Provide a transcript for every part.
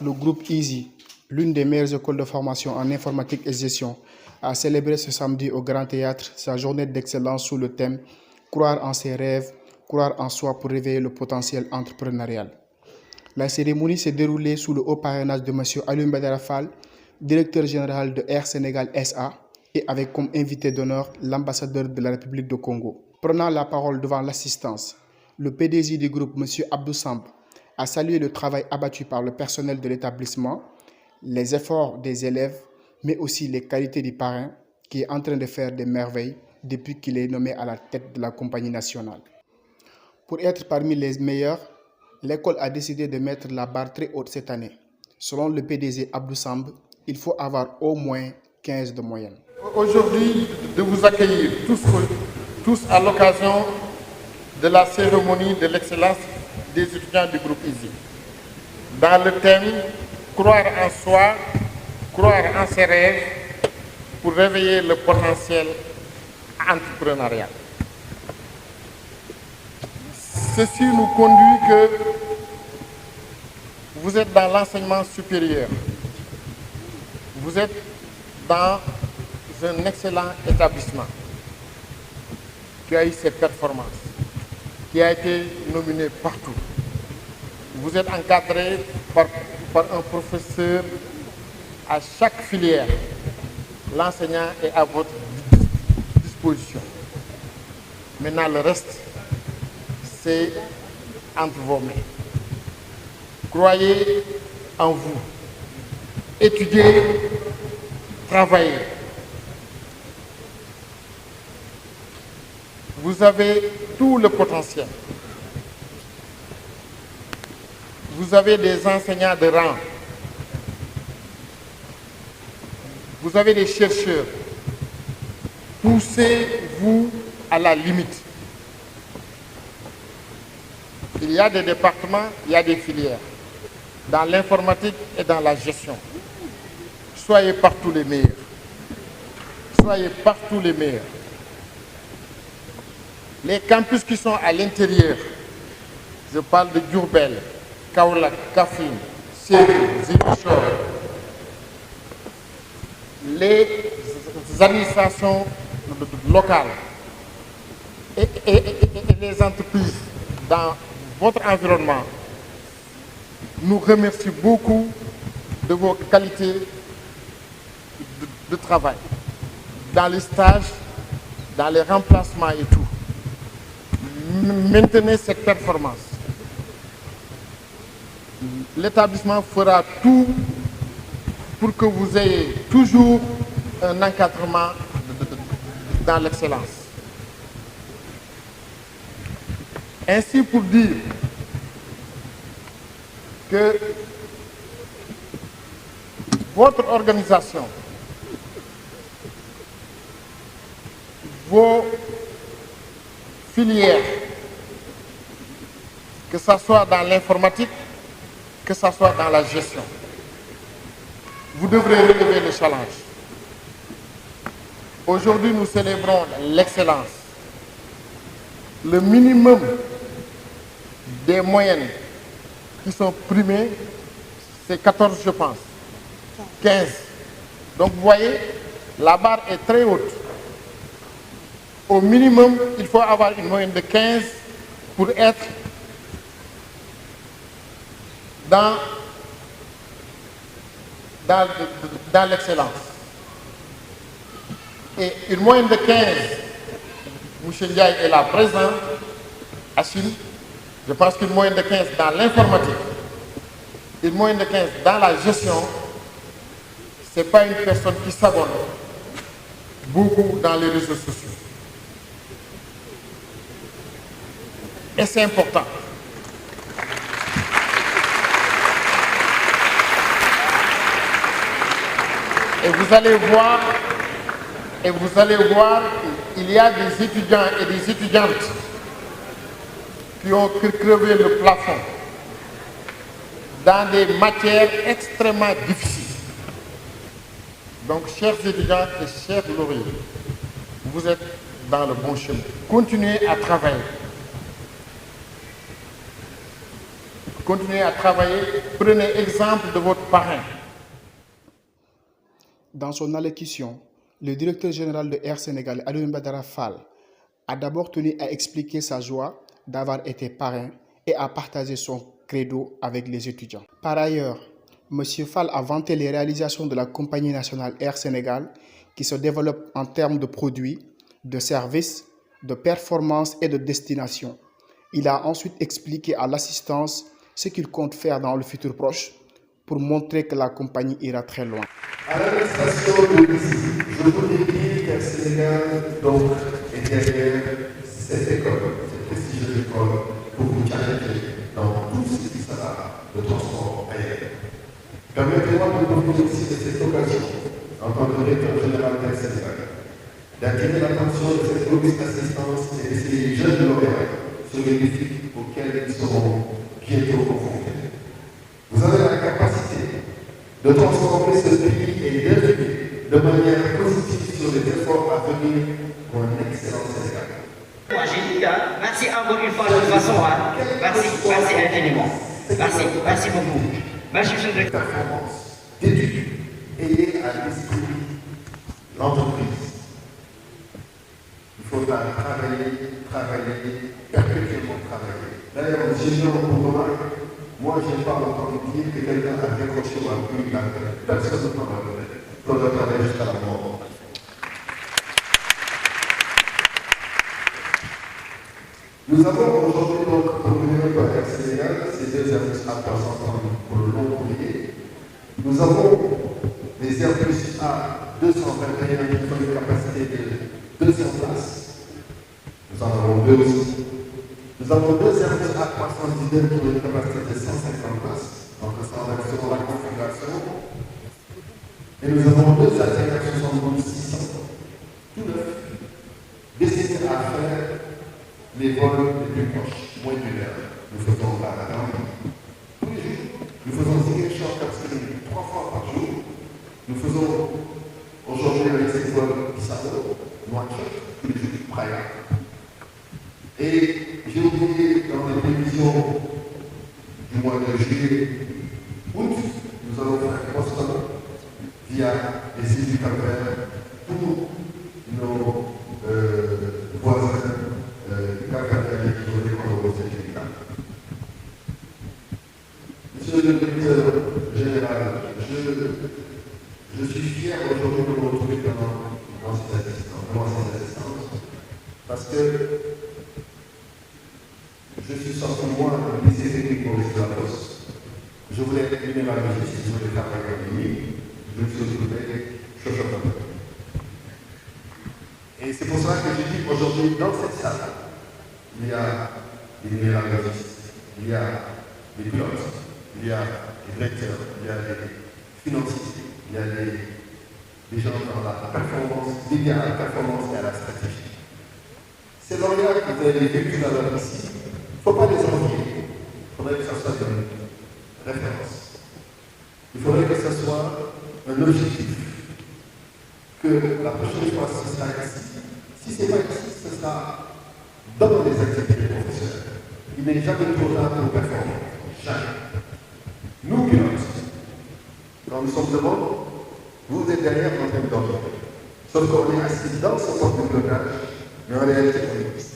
le groupe EASY, l'une des meilleures écoles de formation en informatique et gestion, a célébré ce samedi au Grand Théâtre sa journée d'excellence sous le thème « Croire en ses rêves, croire en soi pour réveiller le potentiel entrepreneurial ». La cérémonie s'est déroulée sous le haut parrainage de M. Alioune Badara Fall, directeur général de Air Sénégal SA, et avec comme invité d'honneur l'ambassadeur de la République du Congo. Prenant la parole devant l'assistance, le PDG du groupe, M. Abdou Samb, a salué le travail abattu par le personnel de l'établissement, les efforts des élèves, mais aussi les qualités du parrain qui est en train de faire des merveilles depuis qu'il est nommé à la tête de la compagnie nationale. Pour être parmi les meilleurs, l'école a décidé de mettre la barre très haute cette année. Selon le PDG Abdou Samb, il faut avoir au moins 15 de moyenne. Aujourd'hui, de vous accueillir tous à l'occasion de la cérémonie de l'excellence des étudiants du groupe EASY. Dans le thème « Croire en soi, croire en ses rêves pour réveiller le potentiel entrepreneurial ». Ceci nous conduit que vous êtes dans l'enseignement supérieur. Vous êtes dans un excellent établissement qui a eu ses performances, qui a été nominé partout. Vous êtes encadré par un professeur à chaque filière. L'enseignant est à votre disposition. Maintenant, le reste, c'est entre vos mains. Croyez en vous. Étudiez, travaillez. Vous avez tout le potentiel. Vous avez des enseignants de rang. Vous avez des chercheurs. Poussez-vous à la limite. Il y a des départements, il y a des filières. Dans l'informatique et dans la gestion. Soyez partout les meilleurs. Soyez partout les meilleurs. Les campus qui sont à l'intérieur, je parle de Diourbel, Kaolack, Kaffrine, Sédhiou, Ziguinchor, les administrations locales et les entreprises dans votre environnement nous remercient beaucoup de vos qualités de travail, dans les stages, dans les remplacements et tout. Maintenez cette performance. L'établissement fera tout pour que vous ayez toujours un encadrement dans l'excellence. Ainsi pour dire que votre organisation, vos filières, que ce soit dans l'informatique, que ce soit dans la gestion, vous devrez relever le challenge. Aujourd'hui, nous célébrons l'excellence. Le minimum des moyennes qui sont primées, c'est 14, je pense. 15. Donc, vous voyez, la barre est très haute. Au minimum, il faut avoir une moyenne de 15 pour être dans l'excellence. Et une moyenne de 15, M. Ndiaye est là présent, Achille, je pense qu'une moyenne de 15 dans l'informatique, une moyenne de 15 dans la gestion, ce n'est pas une personne qui s'abonne beaucoup dans les réseaux sociaux. Et c'est important. Et vous allez voir, il y a des étudiants et des étudiantes qui ont crevé le plafond dans des matières extrêmement difficiles. Donc, chers étudiants et chers lauriers, vous êtes dans le bon chemin. Continuez à travailler. Continuez à travailler. Prenez exemple de votre parrain. Dans son allocution, le directeur général de Air Sénégal, Alioune Badara Fall, a d'abord tenu à expliquer sa joie d'avoir été parrain et à partager son credo avec les étudiants. Par ailleurs, M. Fall a vanté les réalisations de la compagnie nationale Air Sénégal qui se développe en termes de produits, de services, de performance et de destination. Il a ensuite expliqué à l'assistance ce qu'il compte faire dans le futur proche pour montrer que la compagnie ira très loin. À l'administration de l'ICI, je voudrais dire qu'Air Sénégal donc, est derrière cette école, cette prestigieuse école, pour vous challenger dans tout ce qui sera le transport aérien. Permettez-moi de profiter aussi de cette occasion, en tant que directeur général d'Air Sénégal, d'attirer l'attention de cette robuste assistance et d'essayer les jeunes lauréats sur les défis auxquels ils seront bientôt confrontés. Vous avez la capacité de transformer ce pays et d'élever de manière positive sur les efforts à venir pour un excellent Sénégal. Moi, j'ai dit, merci encore une fois de toute façon. Merci infiniment. Merci beaucoup. Merci, monsieur le directeur. Performance, d'études, ayez à l'esprit l'entreprise. Il faudra travailler, perpétuellement travailler. D'ailleurs, j'ai eu un remarque. Moi, je n'ai pas entendu dire que quelqu'un a décroché un prix. Personne ne peut en donner. Il faudra travailler jusqu'à la mort. Nous avons aujourd'hui donc procuré par Air Sénégal ces deux Airbus A330 pour le long courrier. Nous avons des Airbus A221 qui ont une capacité de 200 places. Nous en avons deux aussi. Nous avons deux Airbus A319 qui ont une capacité de 150 places, donc ça va selon la configuration. Et nous avons deux A372 600, tout neuf, destinés à faire les vols les plus proches, moins d'une heure. Nous faisons la Gambie tous les jours. Nous faisons Ziguinchor Cap-Skirring 3 fois par jour. Nous faisons aujourd'hui avec ces vols Bissau, Nouakchott, tous les jours, Praia. Et j'ai oublié dans les prévisions du mois de juillet, août, nous allons faire Boston via les îles du Cap-Vert pour nos voisins du Cap-Vert qui vont dépendre au Sénégal. Monsieur le directeur général, je suis fier aujourd'hui de me retrouver dans cette assistance parce que je suis sorti moi du lycée technique Maurice Delafosse. Je voulais être minéralogiste, je voulais faire l'académie, je me suis retrouvé chauffeur. Et c'est pour cela que je dis aujourd'hui, dans cette salle, il y a des minéralogistes, il y a des pilotes, il y a des directeurs, il y a des financiers, il y a des gens dans la performance, liés à la performance et à la stratégie. Ces lauréats que vous avez vécu là ici, il ne faut pas les envier. Il faudrait que ça soit une référence. Il faudrait que ce soit un objectif. Que la prochaine fois, ce sera ici. Si ce n'est pas ici, ce sera dans les activités professionnelles. Il n'est jamais trop tard pour performer. Jamais. Nous, pilotes, quand nous sommes devant, vous êtes derrière en train d'entendre. Sauf qu'on est assis dans ce poste de blocage, mais en réalité, on est ici.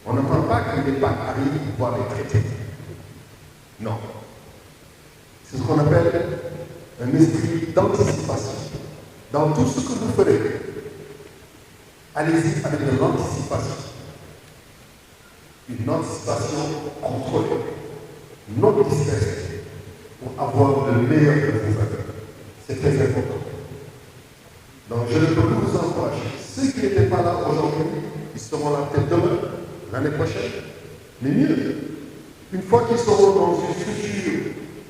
On n'entend pas que les packs arrivent pour pouvoir les traiter. Non. C'est ce qu'on appelle un esprit d'anticipation. Dans tout ce que vous ferez, allez-y avec de l'anticipation. Une anticipation contrôlée, non dispersée, pour avoir le meilleur de vous faire. C'est très important. Donc je ne peux que vous encourager. Ceux qui n'étaient pas là aujourd'hui, ils seront là peut-être demain, l'année prochaine, mais mieux, une fois qu'ils seront dans une structure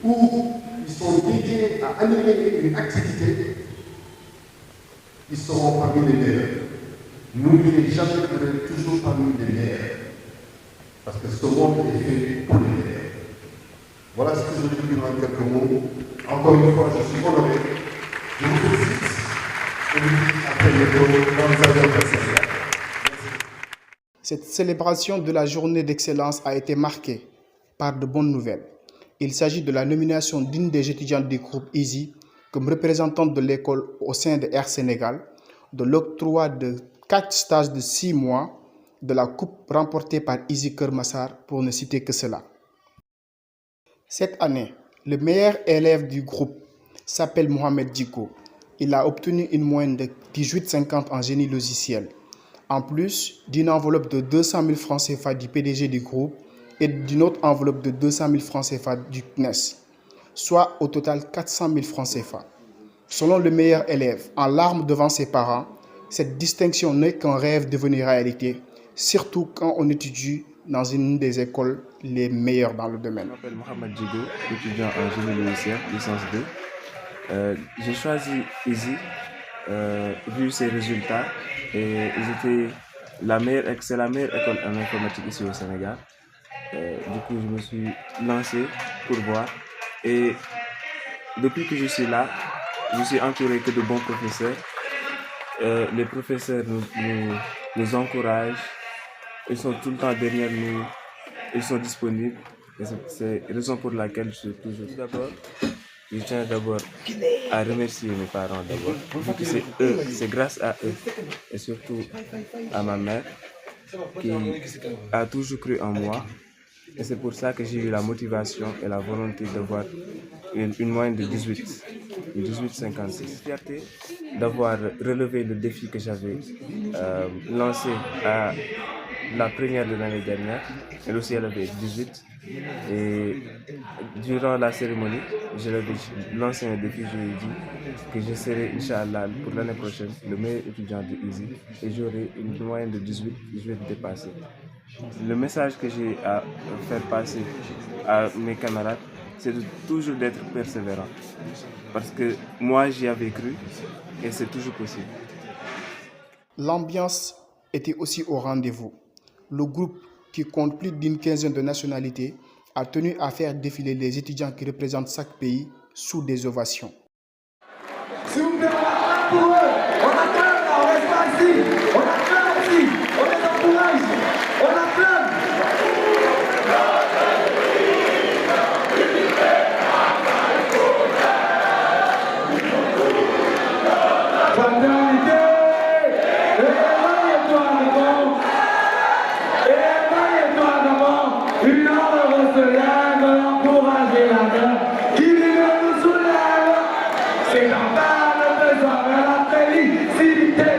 où ils sont dédiés à animer une activité, ils seront parmi les meilleurs. N'oubliez jamais que vous êtes toujours parmi les meilleurs, parce que ce monde est fait pour les meilleurs. Voilà ce que je veux dire en quelques mots. Encore une fois, je suis honoré. Je vous félicite. Et je vous dis à très bientôt dans les avions personnels. Cette célébration de la journée d'excellence a été marquée par de bonnes nouvelles. Il s'agit de la nomination d'une des étudiantes du groupe EASY comme représentante de l'école au sein de Air Sénégal, de l'octroi de 4 stages de 6 mois, de la coupe remportée par EASY Keur Massar, pour ne citer que cela. Cette année, le meilleur élève du groupe s'appelle Mohamed Djiko. Il a obtenu une moyenne de 18,50 en génie logiciel, en plus d'une enveloppe de 200 000 francs CFA du PDG du groupe et d'une autre enveloppe de 200 000 francs CFA du CNES, soit au total 400 000 francs CFA. Selon le meilleur élève, en larmes devant ses parents, cette distinction n'est qu'un rêve devenu réalité, surtout quand on étudie dans une des écoles les meilleures dans le domaine. Je m'appelle Mohamed Djigo, étudiant en génie logiciel, licence 2. J'ai choisi EASY vu ses résultats et c'est la meilleure école en informatique ici au Sénégal. Du coup, je me suis lancé pour voir et depuis que je suis là, je suis entouré que de bons professeurs. Les professeurs nous encouragent, ils sont tout le temps derrière nous, ils sont disponibles et c'est la raison pour laquelle je suis toujours d'abord. Je tiens d'abord à remercier mes parents d'abord, vu que c'est eux, c'est grâce à eux et surtout à ma mère qui a toujours cru en moi. Et c'est pour ça que j'ai eu la motivation et la volonté d'avoir une moyenne de 18,56. Fierté d'avoir relevé le défi que j'avais lancé à la première de l'année dernière. Elle aussi, elle avait 18. Et durant la cérémonie, je lui ai lancé un défi, je lui ai dit que je serai, Inch'Allah, pour l'année prochaine, le meilleur étudiant de EASY et j'aurai une moyenne de 18, je vais le dépasser. Le message que j'ai à faire passer à mes camarades, c'est toujours d'être persévérant. Parce que moi, j'y avais cru et c'est toujours possible. L'ambiance était aussi au rendez-vous. Le groupe, qui compte plus d'une quinzaine de nationalités, a tenu à faire défiler les étudiants qui représentent chaque pays sous des ovations. S'il vous plaît, on acclame pour eux. On acclame là, on reste pas ici. On acclame ici. On les encourage. On acclame. Fraternité. Éloigne-toi d'abord. Éloigne-toi d'abord. Une heure se lève, encourager la main. Qui nous soulève. C'est normal, le besoin de la félicité.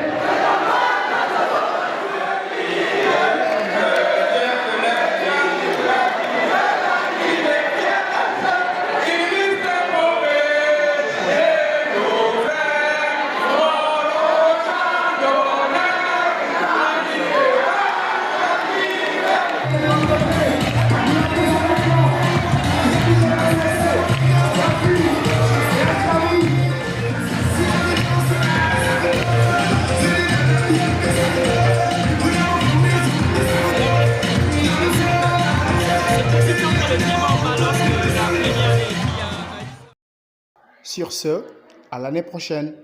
Sur ce, à l'année prochaine.